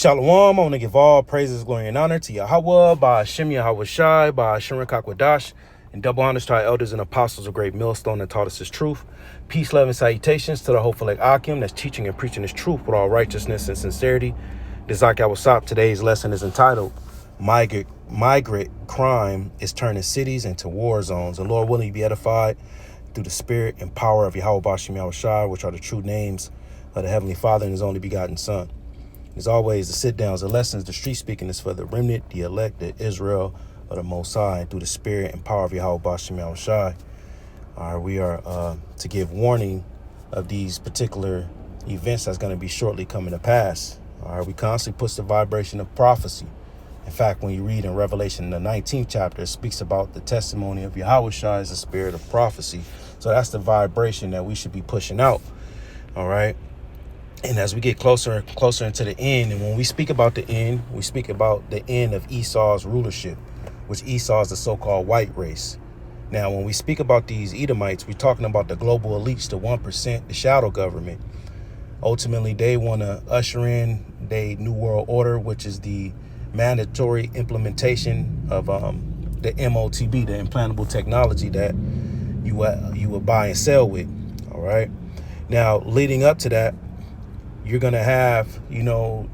Shalom, I want to give all praises, glory, and honor to Yahweh, by Hashem Yahweh Shai, by Hashem Kakwadash, and double honors to our elders and apostles of great millstone that taught us his truth. Peace, love, and salutations to the hopeful like Akim that's teaching and preaching his truth with all righteousness and sincerity. This is Wasap. Today's lesson is entitled, Migrant Crime is Turning Cities into War Zones. And Lord willing, you be edified through the spirit and power of Yahweh Bashem Yahweh Shai, which are the true names of the Heavenly Father and his only begotten Son. As always, the sit-downs, the lessons, the street speaking is for the remnant, the elect, the Israel of the Most High, through the spirit and power of Yahweh Bashem Yahweh Shai. We are to give warning of these particular events that's going to be shortly coming to pass. We constantly push the vibration of prophecy. In fact, when you read in Revelation, the 19th chapter, it speaks about the testimony of Yahweh Shai as the spirit of prophecy. So that's the vibration that we should be pushing out. All right. And as we get closer and closer into the end, and when we speak about the end, we speak about the end of Esau's rulership, which Esau is the so-called white race. Now, when we speak about these Edomites, we're talking about the global elites, the 1%, the shadow government. Ultimately, they want to usher in the New World Order, which is the mandatory implementation of the MOTB, the implantable technology that you would buy and sell with. All right. Now, leading up to that, you're going to have,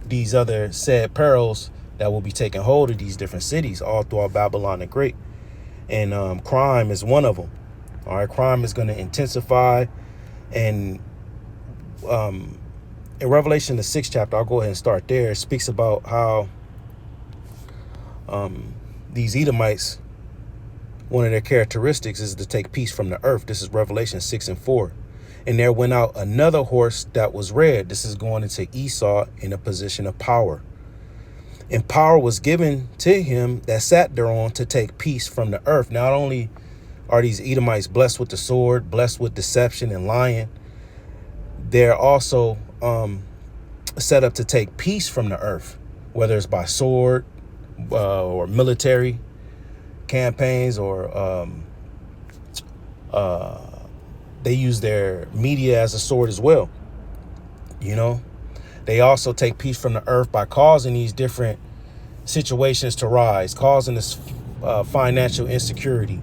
these other said perils that will be taking hold of these different cities all throughout Babylon the Great. And crime is one of them. All right. Crime is going to intensify. And in Revelation, the 6th chapter, I'll go ahead and start there. It speaks about how these Edomites, one of their characteristics is to take peace from the earth. This is Revelation 6:4. And there went out another horse that was red. This is going into Esau in a position of power. And power was given to him that sat thereon to take peace from the earth. Not only are these Edomites blessed with the sword, blessed with deception and lying, they're also set up to take peace from the earth, whether it's by sword or military campaigns or they use their media as a sword as well. They also take peace from the earth by causing these different situations to rise, causing this financial insecurity,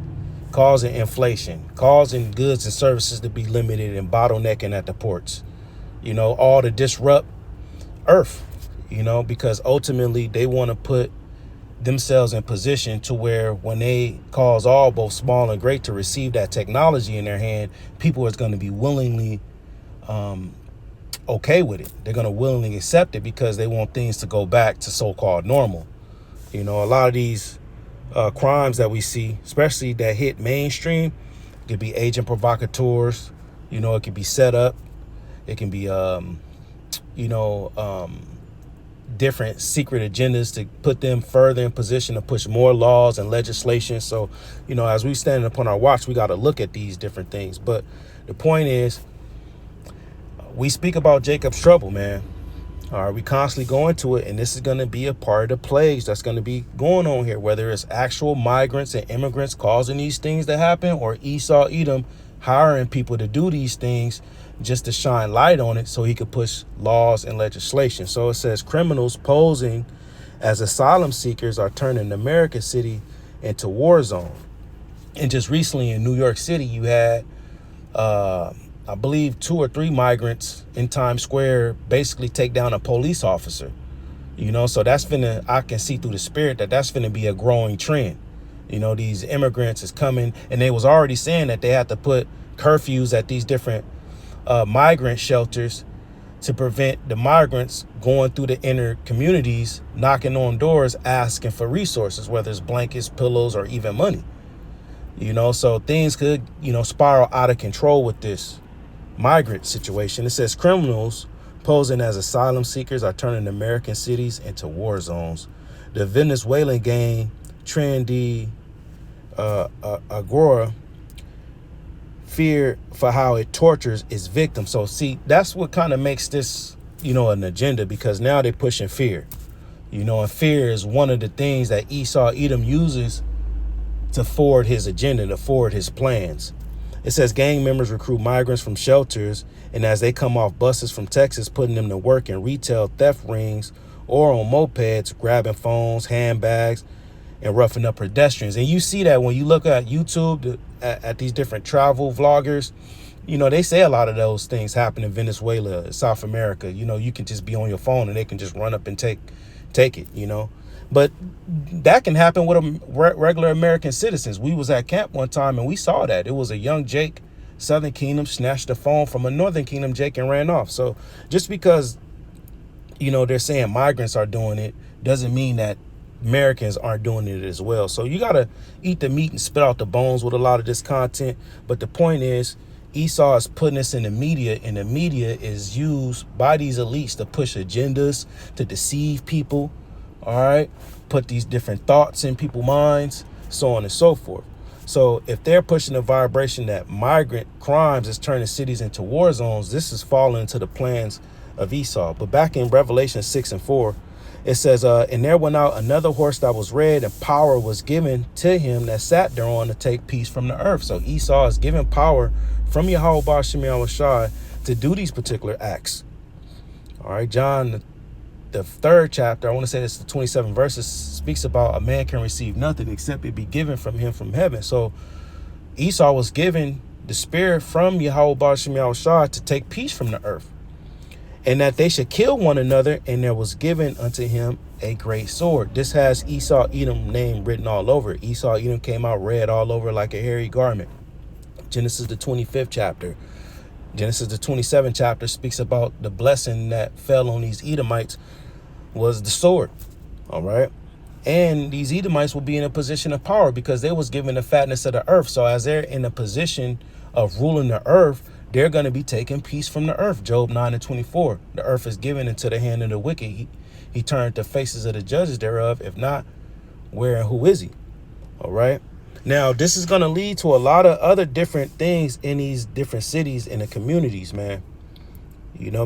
causing inflation, causing goods and services to be limited and bottlenecking at the ports, all to disrupt earth, because ultimately they want to put themselves in position to where when they cause all, both small and great, to receive that technology in their hand, people are going to be willingly okay with it. They're going to willingly accept it because they want things to go back to so-called normal. A lot of these crimes that we see, especially that hit mainstream, could be agent provocateurs. It could be set up. It can be, different secret agendas to put them further in position to push more laws and legislation. So, as we stand upon our watch, we got to look at these different things. But the point is, we speak about Jacob's trouble, man. All right, we constantly go into it, and this is going to be a part of the plagues that's going to be going on here, whether it's actual migrants and immigrants causing these things to happen, or Esau, Edom hiring people to do these things just to shine light on it so he could push laws and legislation. So it says criminals posing as asylum seekers are turning American city into war zone. And just recently in New York City, you had, I believe, 2 or 3 migrants in Times Square basically take down a police officer. So that's I can see through the spirit that's finna be a growing trend. These immigrants is coming, and they was already saying that they had to put curfews at these different migrant shelters to prevent the migrants going through the inner communities, knocking on doors, asking for resources, whether it's blankets, pillows, or even money. So things could, spiral out of control with this migrant situation. It says criminals posing as asylum seekers are turning American cities into war zones. The Venezuelan gang Trendy Agora fear for how it tortures its victims. So see, that's what kind of makes this, an agenda, because now they're pushing fear, and fear is one of the things that Esau Edom uses to forward his agenda, to forward his plans. It says gang members recruit migrants from shelters, and as they come off buses from Texas, putting them to work in retail theft rings or on mopeds, grabbing phones, handbags, and roughing up pedestrians. And you see that when you look at YouTube, at these different travel vloggers, they say a lot of those things happen in Venezuela, South America. You can just be on your phone and they can just run up and take it. But that can happen with regular American citizens. We was at camp one time and we saw that. It was a young Jake, Southern Kingdom, snatched the phone from a Northern Kingdom Jake and ran off. So just because, they're saying migrants are doing it doesn't mean that Americans aren't doing it as well. So you got to eat the meat and spit out the bones with a lot of this content. But the point is, Esau is putting this in the media, and the media is used by these elites to push agendas, to deceive people. All right, put these different thoughts in people's minds, so on and so forth. So if they're pushing the vibration that migrant crimes is turning cities into war zones, this is falling into the plans of Esau. But back in Revelation 6:4, it says, and there went out another horse that was red, and power was given to him that sat thereon to take peace from the earth. So Esau is given power from Yahweh Ba'Shem Yahushai to do these particular acts. All right, John, the 3rd chapter, I want to say it's the 27 verses, speaks about a man can receive nothing except it be given from him from heaven. So Esau was given the spirit from Yahweh Ba'Shem Yahushai to take peace from the earth, and that they should kill one another, and there was given unto him a great sword. This has Esau Edom name written all over it. Esau Edom came out red all over like a hairy garment. Genesis the 25th chapter. Genesis the 27th chapter speaks about the blessing that fell on these Edomites was the sword. All right. And these Edomites will be in a position of power because they was given the fatness of the earth. So as they're in a position of ruling the earth, they're going to be taking peace from the earth. Job 9:24. The earth is given into the hand of the wicked. He turned the faces of the judges thereof. If not, where and who is he? All right. Now, this is going to lead to a lot of other different things in these different cities and the communities, man.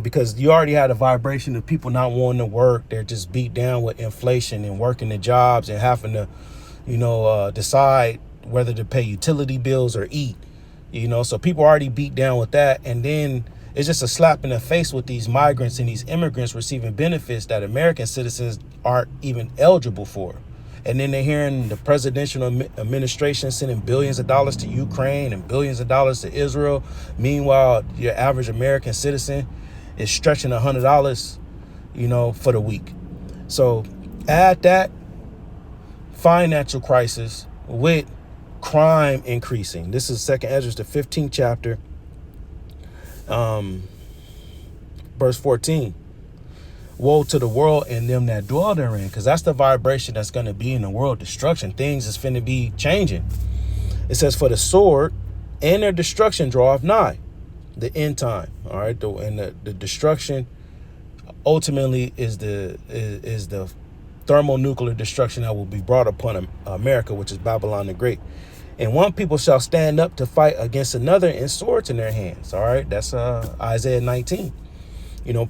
Because you already had a vibration of people not wanting to work. They're just beat down with inflation and working the jobs and having to, decide whether to pay utility bills or eat. So people are already beat down with that. And then it's just a slap in the face with these migrants and these immigrants receiving benefits that American citizens aren't even eligible for. And then they're hearing the presidential administration sending billions of dollars to Ukraine and billions of dollars to Israel. Meanwhile, your average American citizen is stretching $100, for the week. So add that financial crisis with crime increasing. This is 2nd Ezra, the 15th chapter, verse 14. Woe to the world and them that dwell therein, because that's the vibration that's going to be in the world. Destruction. Things is finna be changing. It says, for the sword and their destruction draweth nigh, the end time. All right. And the destruction ultimately is the thermonuclear destruction that will be brought upon America, which is Babylon the Great. And one people shall stand up to fight against another in swords in their hands. All right. That's Isaiah 19.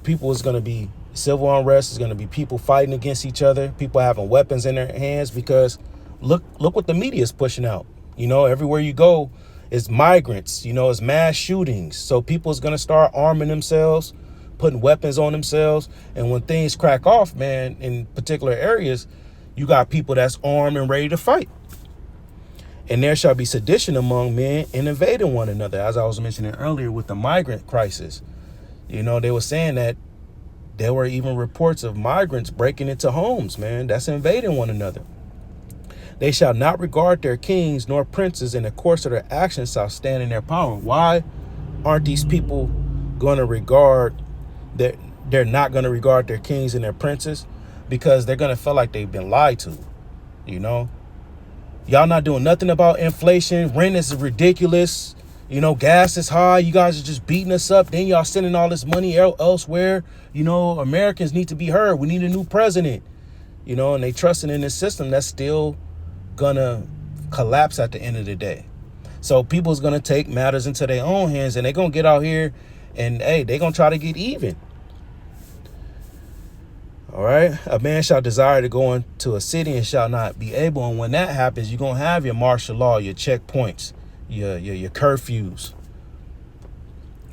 People is going to be civil unrest, is going to be people fighting against each other, people having weapons in their hands, because look what the media is pushing out. Everywhere you go is migrants, it's mass shootings. So people is going to start arming themselves, putting weapons on themselves. And when things crack off, man, in particular areas, you got people that's armed and ready to fight. And there shall be sedition among men and invading one another, as I was mentioning earlier with the migrant crisis. They were saying that there were even reports of migrants breaking into homes, man. That's invading one another. They shall not regard their kings nor princes, in the course of their actions shall stand in their power. Why aren't these people going to regard that? They're not going to regard their kings and their princes because they're going to feel like they've been lied to. Y'all not doing nothing about inflation. Rent is ridiculous. Gas is high. You guys are just beating us up. Then y'all sending all this money elsewhere. Americans need to be heard. We need a new president. And they trusting in this system that's still gonna collapse at the end of the day. So people's gonna take matters into their own hands, and they're gonna get out here and they're gonna try to get even. All right. A man shall desire to go into a city and shall not be able. And when that happens, you're gonna have your martial law, your checkpoints, your curfews.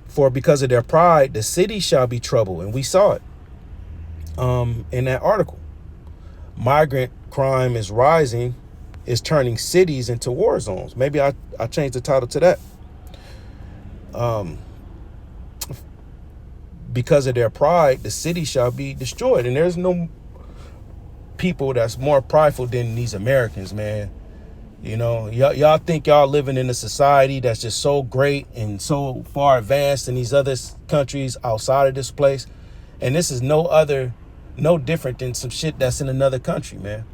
For because of their pride, the city shall be troubled. And we saw it. in that article. Migrant crime is rising, is turning cities into war zones. Maybe I changed the title to that. Because of their pride, the city shall be destroyed. And there's no people that's more prideful than these Americans, man. You know, y'all think y'all living in a society that's just so great and so far advanced in these other countries outside of this place. And this is no different than some shit that's in another country, man.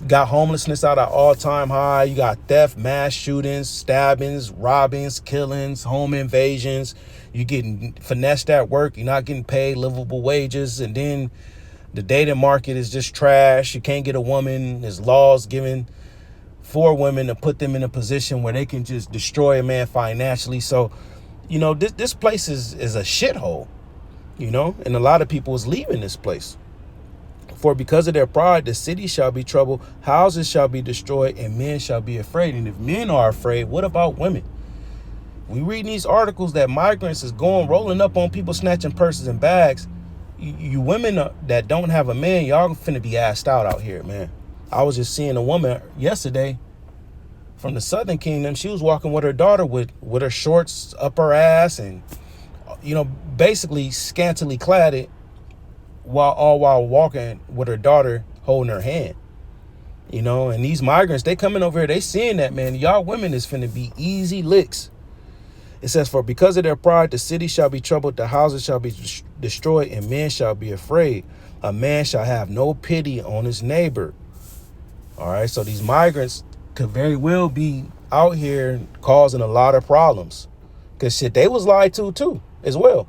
You got homelessness out at all-time high. You got theft, mass shootings, stabbings, robbings, killings, home invasions. You getting finessed at work. You're not getting paid livable wages. And then the dating market is just trash. You can't get a woman. There's laws given for women to put them in a position where they can just destroy a man financially. So, you know, this place is a shithole, you know, and a lot of people is leaving this place. For because of their pride, the city shall be troubled, houses shall be destroyed, and men shall be afraid. And if men are afraid, what about women? We read these articles that migrants is rolling up on people, snatching purses and bags. You women that don't have a man, y'all finna be assed out here, man. I was just seeing a woman yesterday from the Southern Kingdom. She was walking with her daughter with her shorts up her ass and, you know, basically scantily clad while walking with her daughter holding her hand. You know, and these migrants, they coming over here, they seeing that, man. Y'all women is finna be easy licks. It says, for because of their pride, the city shall be troubled, the houses shall be destroyed, and men shall be afraid. A man shall have no pity on his neighbor. All right, so these migrants could very well be out here causing a lot of problems. Because shit, they was lied to too, as well.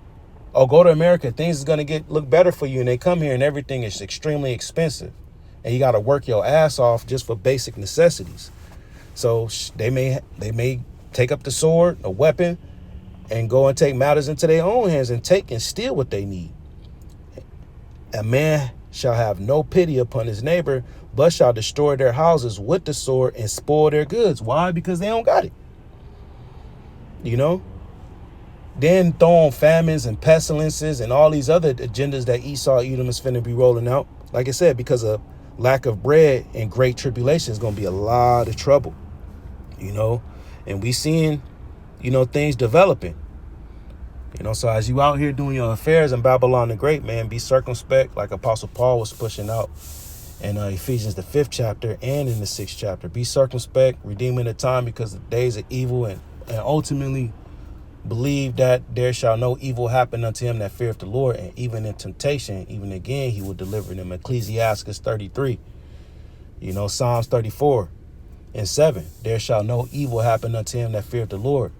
Oh, go to America, things is going to look better for you. And they come here and everything is extremely expensive. And you got to work your ass off just for basic necessities. So they may take up the sword, a weapon, and go and take matters into their own hands and take and steal what they need. A man shall have no pity upon his neighbor, but shall destroy their houses with the sword and spoil their goods. Why? Because they don't got it. You know? Then throw on famines and pestilences and all these other agendas that Esau Edom is finna be rolling out. Like I said, because of lack of bread and great tribulation is going to be a lot of trouble. You know? And we seeing, you know, things developing. You know, so as you out here doing your affairs in Babylon the Great, man, be circumspect, like Apostle Paul was pushing out in Ephesians the 5th chapter and in the 6th chapter. Be circumspect, redeeming the time, because the days are evil, and ultimately believe that there shall no evil happen unto him that feareth the Lord, and even in temptation, even again, he will deliver them. Ecclesiastes 33, you know, Psalms 34:7. There shall no evil happen unto him that feareth the Lord.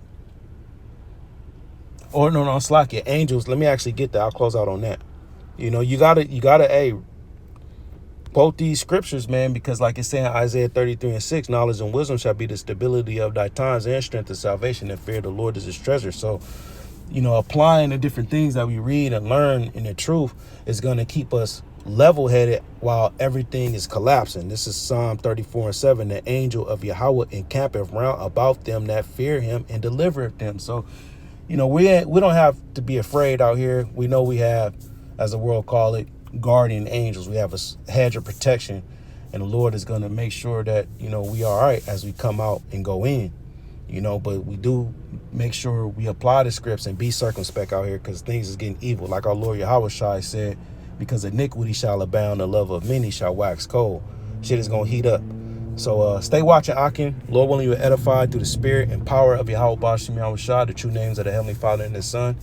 Or no, slack it. Angels, let me actually get that. I'll close out on that. You know, you gotta, quote these scriptures, man, because like it's saying Isaiah 33:6, knowledge and wisdom shall be the stability of thy times, and strength of salvation, and fear of the Lord is his treasure. So, you know, applying the different things that we read and learn in the truth is going to keep us level-headed while everything is collapsing. This is Psalm 34:7. The angel of Yahweh encampeth round about them that fear him and delivereth them. So, you know, we don't have to be afraid out here. We know we have, as the world call it, guardian angels. We have a hedge of protection, and the Lord is going to make sure that, you know, we are all right as we come out and go in, you know, but we do make sure we apply the scripts and be circumspect out here, because things is getting evil. Like our Lord Yahweh Shai said, because iniquity shall abound, the love of many shall wax cold. Shit is going to heat up. So stay watching, Akim. Lord willing, you are edified through the spirit and power of Yahweh Bashim Yahweh Shai, the true names of the Heavenly Father and His Son.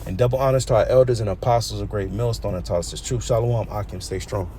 And double honors to our elders and apostles of Great Millstone and taught us this truth. Shalom, Akim. Stay strong.